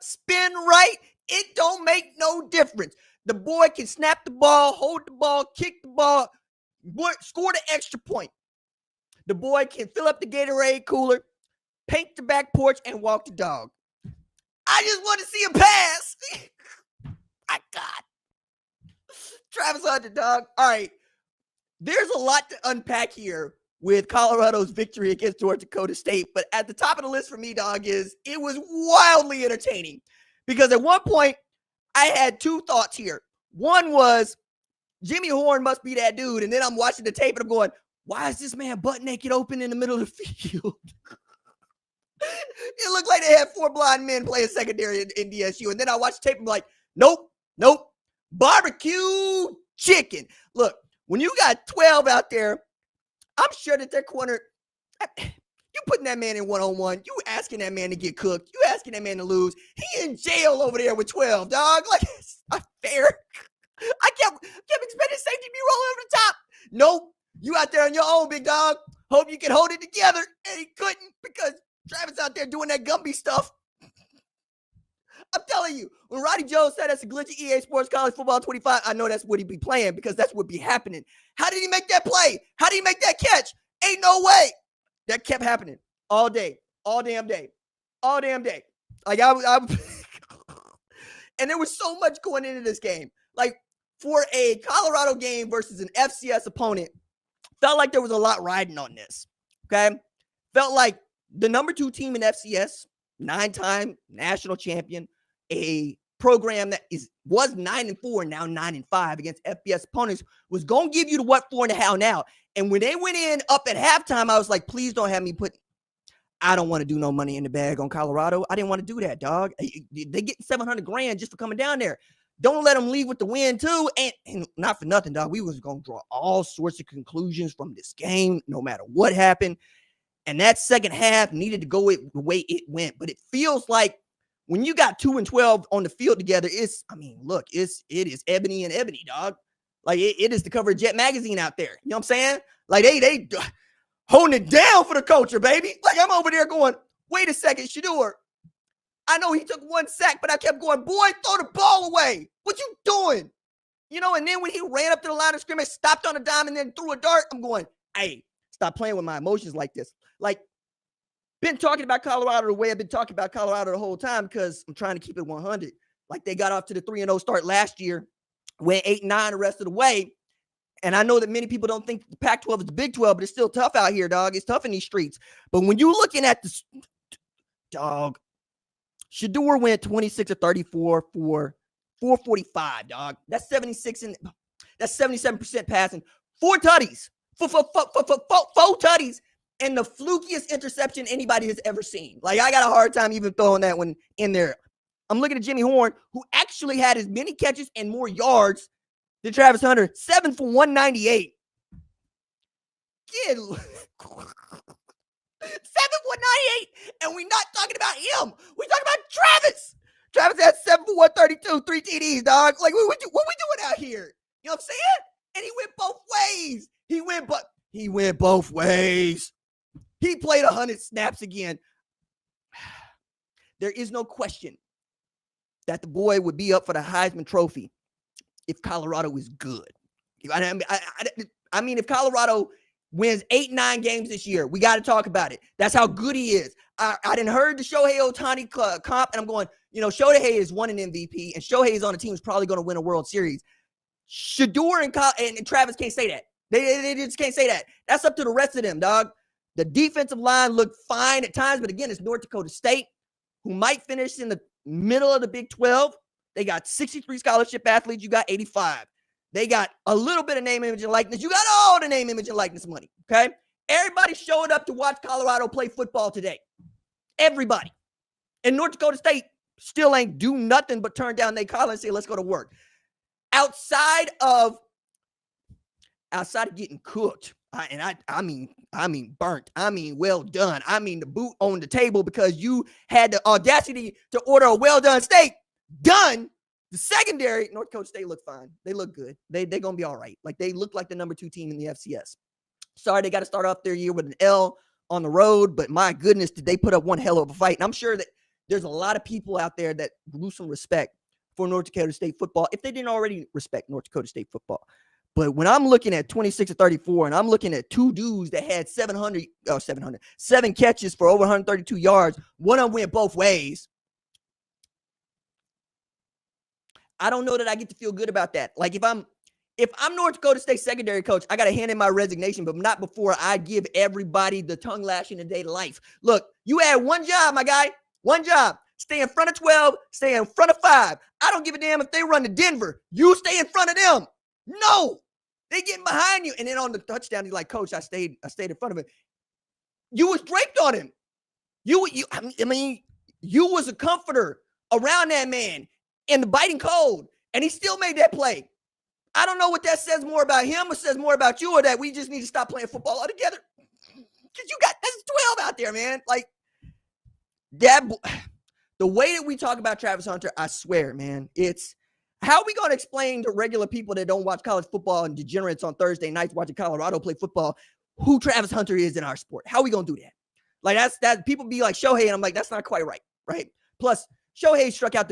spin right, it don't make no difference. The boy can snap the ball, hold the ball, kick the ball, score the extra point. The boy can fill up the Gatorade cooler, paint the back porch, and walk the dog. I just want to see a pass. My God. Travis Hunter, dog. All right. There's a lot to unpack here with Colorado's victory against North Dakota State. But at the top of the list for me, dog, is it was wildly entertaining. Because at one point, I had two thoughts here. One was Jimmy Horn must be that dude. And then I'm watching the tape and I'm going, why is this man butt naked open in the middle of the field? It looked like they had four blind men playing secondary in DSU. And then I watched the tape and I'm like, nope. Barbecue chicken. Look, when you got 12 out there, I'm sure that their corner, you putting that man in one-on-one. You asking that man to get cooked. You asking that man to lose. He in jail over there with 12, dog. Like, it's not fair. I kept expecting safety to be rolling over the top. Nope. You out there on your own, big dog. Hope you can hold it together. And he couldn't because Travis out there doing that Gumby stuff. I'm telling you, when Roddy Jones said that's a glitchy EA Sports College Football 25, I know that's what he'd be playing because that's what be happening. How did he make that play? How did he make that catch? Ain't no way. That kept happening all day, all damn day. Like I and there was so much going into this game. Like for a Colorado game versus an FCS opponent, felt like there was a lot riding on this. Okay, felt like the number 2 team in FCS, 9-time national champion, a program that was 9-4, now 9-5 against FBS opponents, was going to give you the what for and the how now. And when they went in up at halftime, I was like, please don't have me I don't want to do no money in the bag on Colorado. I didn't want to do that, dog. They get $700,000 just for coming down there. Don't let them leave with the win too. And not for nothing, dog. We was going to draw all sorts of conclusions from this game, no matter what happened. And that second half needed to go the way it went. But it feels like when you got 2 and 12 on the field together, it is ebony and ebony, dog. Like it is the cover of Jet Magazine out there. You know what I'm saying? Like they holding it down for the culture, baby. Like I'm over there going, wait a second, Shedeur. I know he took 1 sack, but I kept going, boy, throw the ball away. What you doing? You know, and then when he ran up to the line of scrimmage, stopped on a dime, and then threw a dart, I'm going, hey, stop playing with my emotions like this. Like, been talking about Colorado the way I've been talking about Colorado the whole time because I'm trying to keep it 100. Like, they got off to the 3-0 start last year, went 8-9 the rest of the way. And I know that many people don't think the Pac-12 is the Big 12, but it's still tough out here, dog. It's tough in these streets. But when you're looking at this, dog, Shedeur went 26 of 34 for 445, dog. That's 77% passing. 4 tutties. 4 tutties. And the flukiest interception anybody has ever seen. Like, I got a hard time even throwing that one in there. I'm looking at Jimmy Horn, who actually had as many catches and more yards than Travis Hunter. 7 for 198. Kid. 7 for 198. And we're not talking about him. We're talking about Travis. Travis had 7 for 132, 3 TDs, dog. Like, what we doing out here? You know what I'm saying? And he went both ways. He went both ways. He played 100 snaps again. There is no question that the boy would be up for the Heisman Trophy if Colorado is good. I mean, if Colorado wins 8-9 games this year, we got to talk about it. That's how good he is. I didn't heard the Shohei Ohtani comp, and I'm going, you know, Shohei has won an MVP, and Shohei is on a team who's probably going to win a World Series. Shedeur and Travis can't say that. They just can't say that. That's up to the rest of them, dog. The defensive line looked fine at times, but again, it's North Dakota State, who might finish in the middle of the Big 12. They got 63 scholarship athletes. You got 85. They got a little bit of name, image, and likeness. You got all the name, image, and likeness money, okay? Everybody showed up to watch Colorado play football today. Everybody. And North Dakota State still ain't do nothing but turn down their collar and say, let's go to work. Outside of getting cooked, I mean burnt. I mean well done. I mean the boot on the table because you had the audacity to order a well done steak. Done. The secondary, North Dakota State look fine. They look good. They're going to be all right. Like, they look like the number 2 team in the FCS. Sorry, they got to start off their year with an L on the road, but my goodness, did they put up one hell of a fight. And I'm sure that there's a lot of people out there that lose some respect for North Dakota State football if they didn't already respect North Dakota State football. But when I'm looking at 26-34 and I'm looking at two dudes that had 7 catches for over 132 yards, one of them went both ways. I don't know that I get to feel good about that. Like if I'm North Dakota State secondary coach, I got to hand in my resignation, but not before I give everybody the tongue lashing in day to life. Look, you had one job, my guy, one job. Stay in front of 12, stay in front of 5. I don't give a damn if they run to Denver. You stay in front of them. No, they getting behind you. And then on the touchdown, he's like, Coach, I stayed in front of him. You was draped on him. You was a comforter around that man in the biting cold, and he still made that play. I don't know what that says more about him or says more about you, or that we just need to stop playing football altogether. Because that's 12 out there, man. Like that. The way that we talk about Travis Hunter, I swear, man, it's how are we going to explain to regular people that don't watch college football and degenerates on Thursday nights watching Colorado play football who Travis Hunter is in our sport? How are we going to do that? Like that people be like Shohei, and I'm like, that's not quite right? Plus, Shohei struck out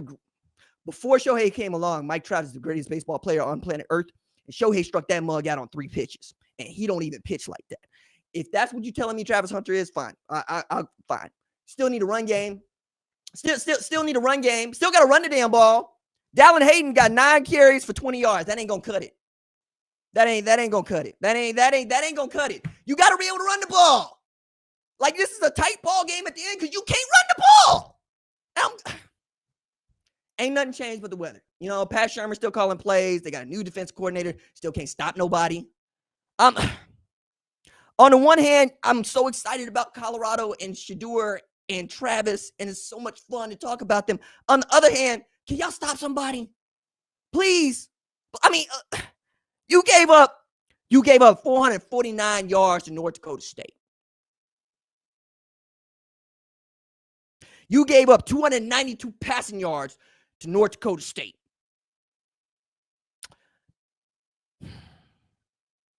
before Shohei came along, Mike Trout is the greatest baseball player on planet Earth, and Shohei struck that mug out on 3 pitches, and he don't even pitch like that. If that's what you're telling me Travis Hunter is, fine. I'll fine. Still need a run game. Still need a run game. Still got to run the damn ball. Dallin Hayden got 9 carries for 20 yards. That ain't gonna cut it. That ain't gonna cut it. That ain't gonna cut it. You got to be able to run the ball. Like this is a tight ball game at the end because you can't run the ball. Ain't nothing changed but the weather. You know, Pat Shermer's still calling plays. They got a new defense coordinator. Still can't stop nobody. On the one hand, I'm so excited about Colorado and Shedeur and Travis, and it's so much fun to talk about them. On the other hand, can y'all stop somebody? Please. I mean, you gave up 449 yards to North Dakota State. You gave up 292 passing yards to North Dakota State.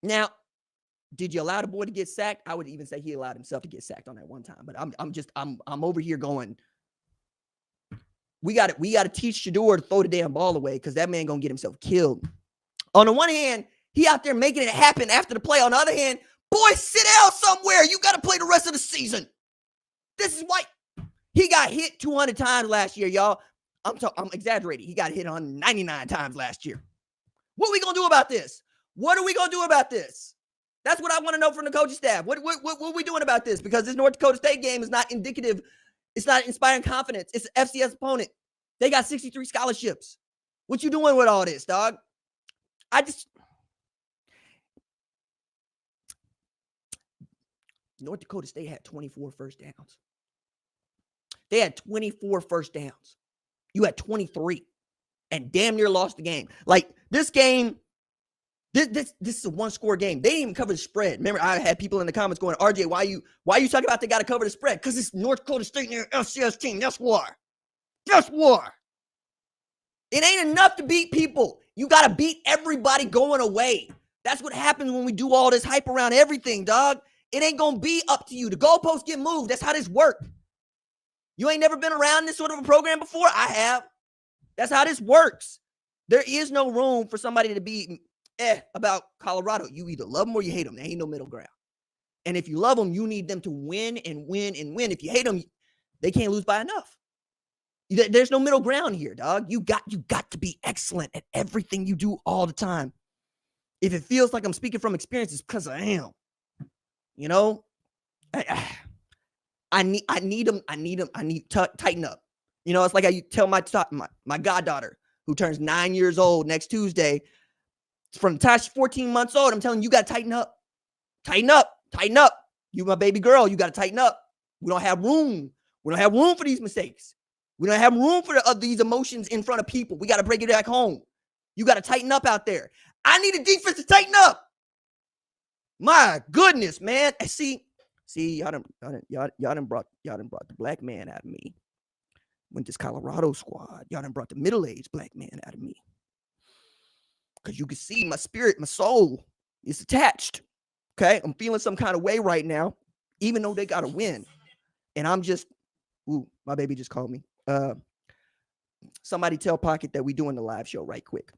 Now, did you allow the boy to get sacked? I would even say he allowed himself to get sacked on that one time. But I'm over here going, we got to teach Shedeur to throw the damn ball away because that man gonna get himself killed. On the one hand, he out there making it happen after the play. On the other hand, boy, sit down somewhere. You got to play the rest of the season. This is why he got hit 200 times last year, y'all. I'm exaggerating. He got hit 199 times last year. What are we going to do about this? What are we going to do about this? That's what I want to know from the coaching staff. What are we doing about this? Because this North Dakota State game is not indicative. It's not inspiring confidence. It's an FCS opponent. They got 63 scholarships. What you doing with all this, dog? North Dakota State had 24 first downs. They had 24 first downs. You had 23 and damn near lost the game. Like this game, this is a one-score game. They didn't even cover the spread. Remember, I had people in the comments going, RJ, why you talking about they got to cover the spread? Because it's North Dakota State and their FCS team. That's war. That's war. It ain't enough to beat people. You got to beat everybody going away. That's what happens when we do all this hype around everything, dog. It ain't going to be up to you. The goalposts get moved. That's how this works. You ain't never been around this sort of a program before? I have. That's how this works. There is no room for somebody to be about Colorado. You either love them or you hate them. There ain't no middle ground. And if you love them, you need them to win and win and win. If you hate them, they can't lose by enough. There's no middle ground here, dog. You got to be excellent at everything you do all the time. If it feels like I'm speaking from experience, it's because I am. You know, I need them. I need to tighten up. You know, it's like I tell my goddaughter who turns 9 years old next Tuesday. From the time she's 14 months old, I'm telling you, you got to tighten up. Tighten up. Tighten up. You my baby girl, you got to tighten up. We don't have room. We don't have room for these mistakes. We don't have room for these emotions in front of people. We got to bring it back home. You got to tighten up out there. I need a defense to tighten up. My goodness, man. See, y'all done brought the black man out of me. Went this Colorado squad. Y'all done brought the middle-aged black man out of me. Because you can see my spirit, my soul is attached. Okay? I'm feeling some kind of way right now, even though they got to win. And I'm just, Ooh, my baby just called me. Somebody tell Pocket that we doing the live show right quick.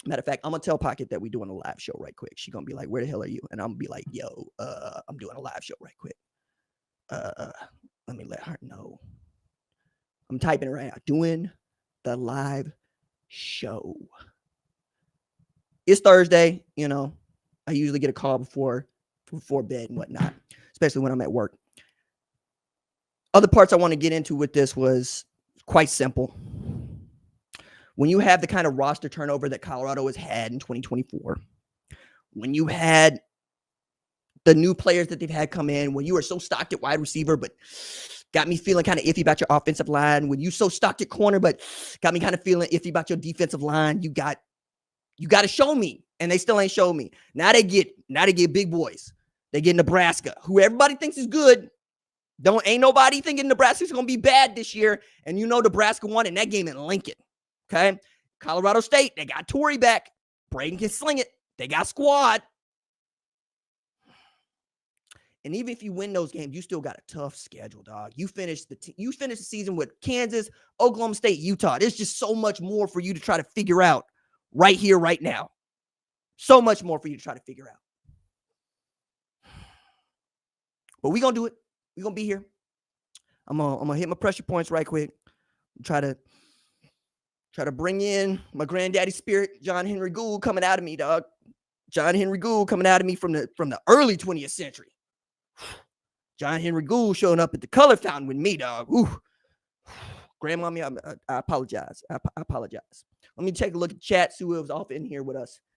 Matter of fact, I'm gonna tell Pocket that we doing a live show right quick. She gonna be like, "Where the hell are you?" And I'm gonna be like, "Yo, I'm doing a live show right quick. Let me let her know. I'm typing it right now. Doing the live show. It's Thursday. You know, I usually get a call before bed and whatnot, especially when I'm at work. Other parts I want to get into with this was quite simple. When you have the kind of roster turnover that Colorado has had in 2024, when you had the new players that they've had come in, when you are so stocked at wide receiver, but got me feeling kind of iffy about your offensive line, when you so stocked at corner, but got me kind of feeling iffy about your defensive line, you got to show me, and they still ain't showed me. Now they get big boys. They get Nebraska, who everybody thinks is good. Ain't nobody thinking Nebraska's going to be bad this year, and you know Nebraska won in that game in Lincoln. Okay, Colorado State, they got Torrey back. Braden can sling it. They got squad. And even if you win those games, you still got a tough schedule, dog. You finish the season with Kansas, Oklahoma State, Utah. There's just so much more for you to try to figure out right here, right now. So much more for you to try to figure out. But we're going to do it. We're going to be here. I'm gonna hit my pressure points right quick. Try to bring in my granddaddy spirit, John Henry Gould, coming out of me, dog. John Henry Gould coming out of me from the early 20th century. John Henry Gould showing up at the color fountain with me, dog. Ooh. Grandmommy, I apologize. I apologize. Let me take a look at chat, see who was off in here with us.